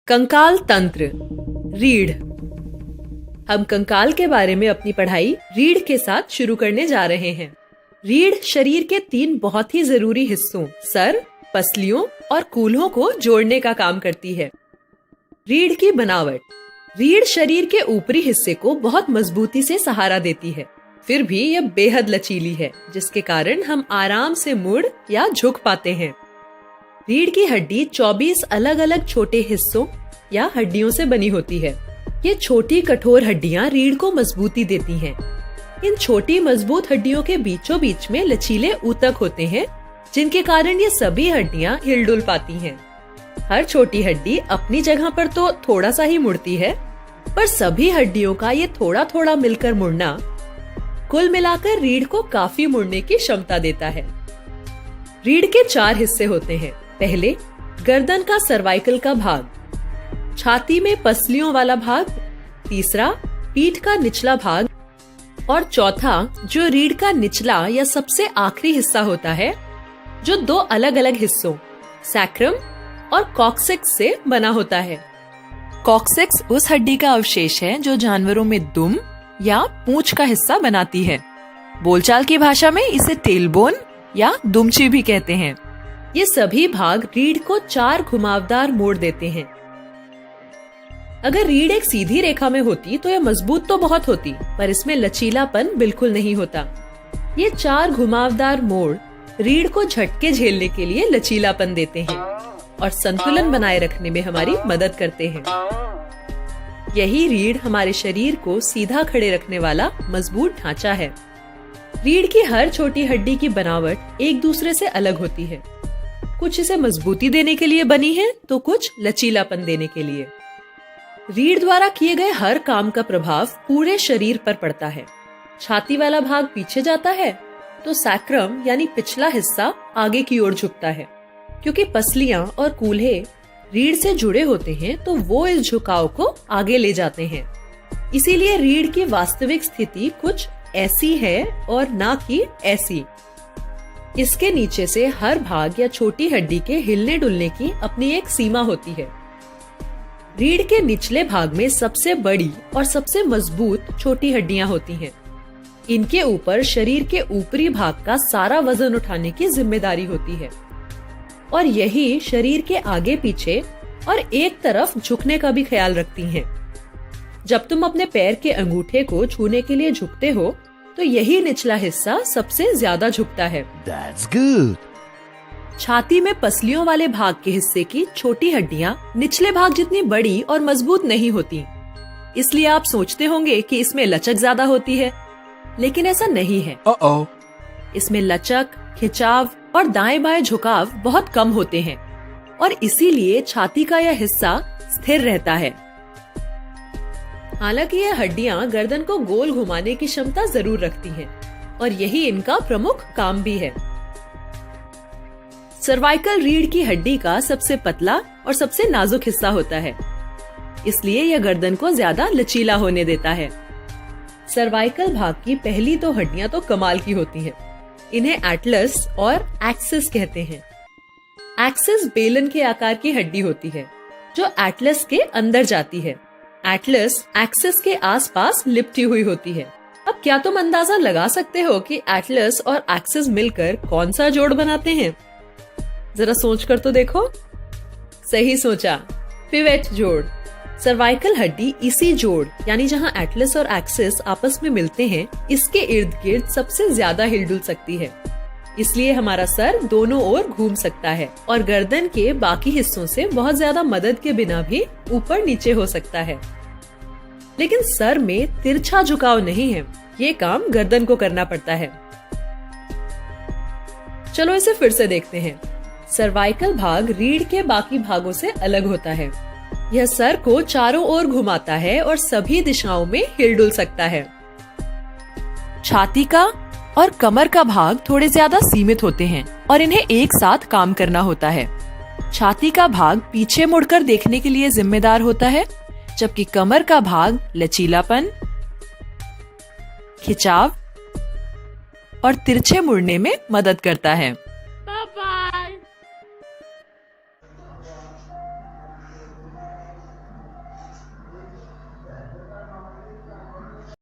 कंकाल तंत्र, रीढ़। हम कंकाल के बारे में अपनी पढ़ाई रीढ़ के साथ शुरू करने जा रहे हैं। रीढ़ शरीर के 3 बहुत ही जरूरी हिस्सों सर, पसलियों और कूल्हों को जोड़ने का काम करती है। रीढ़ की बनावट। रीढ़ शरीर के ऊपरी हिस्से को बहुत मजबूती से सहारा देती है, फिर भी यह बेहद लचीली है, जिसके कारण हम आराम से मुड़ या झुक पाते हैं। रीढ़ की हड्डी 24 अलग अलग छोटे हिस्सों या हड्डियों से बनी होती है। ये छोटी कठोर हड्डियां रीढ़ को मजबूती देती हैं। इन छोटी मजबूत हड्डियों के बीचों बीच में लचीले ऊतक होते हैं, जिनके कारण ये सभी हड्डियां हिलडुल पाती हैं। हर छोटी हड्डी अपनी जगह पर तो थोड़ा सा ही मुड़ती है, पर सभी हड्डियों का ये थोड़ा थोड़ा मिलकर मुड़ना कुल मिलाकर रीढ़ को काफी मुड़ने की क्षमता देता है। रीढ़ के 4 हिस्से होते हैं। पहले, गर्दन का सर्वाइकल का भाग, छाती में पसलियों वाला भाग, तीसरा पीठ का निचला भाग और चौथा जो रीढ़ का निचला या सबसे आखिरी हिस्सा होता है, जो 2 अलग अलग हिस्सों सैक्रम और कॉक्सिक्स से बना होता है। कॉक्सिक्स उस हड्डी का अवशेष है जो जानवरों में दुम या पूंछ का हिस्सा बनाती है। बोलचाल की भाषा में इसे टेलबोन या दुमची भी कहते हैं। ये सभी भाग रीढ़ को 4 घुमावदार मोड़ देते हैं। अगर रीढ़ एक सीधी रेखा में होती तो यह मजबूत तो बहुत होती, पर इसमें लचीलापन बिल्कुल नहीं होता। ये 4 घुमावदार मोड़ रीढ़ को झटके झेलने के लिए लचीलापन देते हैं और संतुलन बनाए रखने में हमारी मदद करते हैं। यही रीढ़ हमारे शरीर को सीधा खड़े रखने वाला मजबूत ढांचा है। रीढ़ की हर छोटी हड्डी की बनावट एक दूसरे से अलग होती है। कुछ इसे मजबूती देने के लिए बनी है, तो कुछ लचीलापन देने के लिए। रीढ़ द्वारा किए गए हर काम का प्रभाव पूरे शरीर पर पड़ता है। छाती वाला भाग पीछे जाता है तो सैक्रम यानी पिछला हिस्सा आगे की ओर झुकता है। क्योंकि पसलियां और कूल्हे रीढ़ से जुड़े होते हैं, तो वो इस झुकाव को आगे ले जाते हैं। इसीलिए रीढ़ की वास्तविक स्थिति कुछ ऐसी है और ना कि ऐसी। इसके नीचे से हर भाग या छोटी हड्डी के हिलने डुलने की अपनी एक सीमा होती है। रीढ़ के निचले भाग में सबसे बड़ी और सबसे मजबूत छोटी हड्डियां होती हैं। इनके ऊपर शरीर के ऊपरी भाग का सारा वजन उठाने की जिम्मेदारी होती है और यही शरीर के आगे पीछे और एक तरफ झुकने का भी ख्याल रखती हैं। जब तुम अपने पैर के अंगूठे को छूने के लिए झुकते हो, तो यही निचला हिस्सा सबसे ज्यादा झुकता है। That's good. छाती में पसलियों वाले भाग के हिस्से की छोटी हड्डियां निचले भाग जितनी बड़ी और मजबूत नहीं होती। इसलिए आप सोचते होंगे कि इसमें लचक ज्यादा होती है, लेकिन ऐसा नहीं है। इसमें लचक, खिंचाव और दाएं बाएं झुकाव बहुत कम होते हैं और इसीलिए छाती का यह हिस्सा स्थिर रहता है। हालांकि ये हड्डियां गर्दन को गोल घुमाने की क्षमता जरूर रखती हैं और यही इनका प्रमुख काम भी है। सर्वाइकल रीढ़ की हड्डी का सबसे पतला और सबसे नाजुक हिस्सा होता है, इसलिए यह गर्दन को ज्यादा लचीला होने देता है। सर्वाइकल भाग की पहली 2 हड्डियां तो कमाल की होती हैं। इन्हें एटलस और एक्सिस कहते हैं। एक्सिस बेलन के आकार की हड्डी होती है जो एटलस के अंदर जाती है। एटलस एक्सिस के आसपास लिपटी हुई होती है। अब क्या तुम अंदाजा लगा सकते हो कि एटलस और एक्सिस मिलकर कौन सा जोड़ बनाते हैं? जरा सोच कर तो देखो। सही सोचा, पिवेट जोड़। सर्वाइकल हड्डी इसी जोड़ यानी जहां एटलस और एक्सिस आपस में मिलते हैं, इसके इर्द गिर्द सबसे ज्यादा हिलडुल सकती है। इसलिए हमारा सर दोनों ओर घूम सकता है और गर्दन के बाकी हिस्सों से बहुत ज्यादा मदद के बिना भी ऊपर नीचे हो सकता है। लेकिन सर में तिरछा झुकाव नहीं है, ये काम गर्दन को करना पड़ता है। चलो इसे फिर से देखते हैं। सर्वाइकल भाग रीढ़ के बाकी भागों से अलग होता है। यह सर को चारों ओर घुमाता है और सभी दिशाओं में हिलडुल सकता है। छाती का और कमर का भाग थोड़े ज्यादा सीमित होते हैं और इन्हें एक साथ काम करना होता है। छाती का भाग पीछे मुड़कर देखने के लिए जिम्मेदार होता है, जबकि कमर का भाग लचीलापन, खिंचाव और तिरछे मुड़ने में मदद करता है।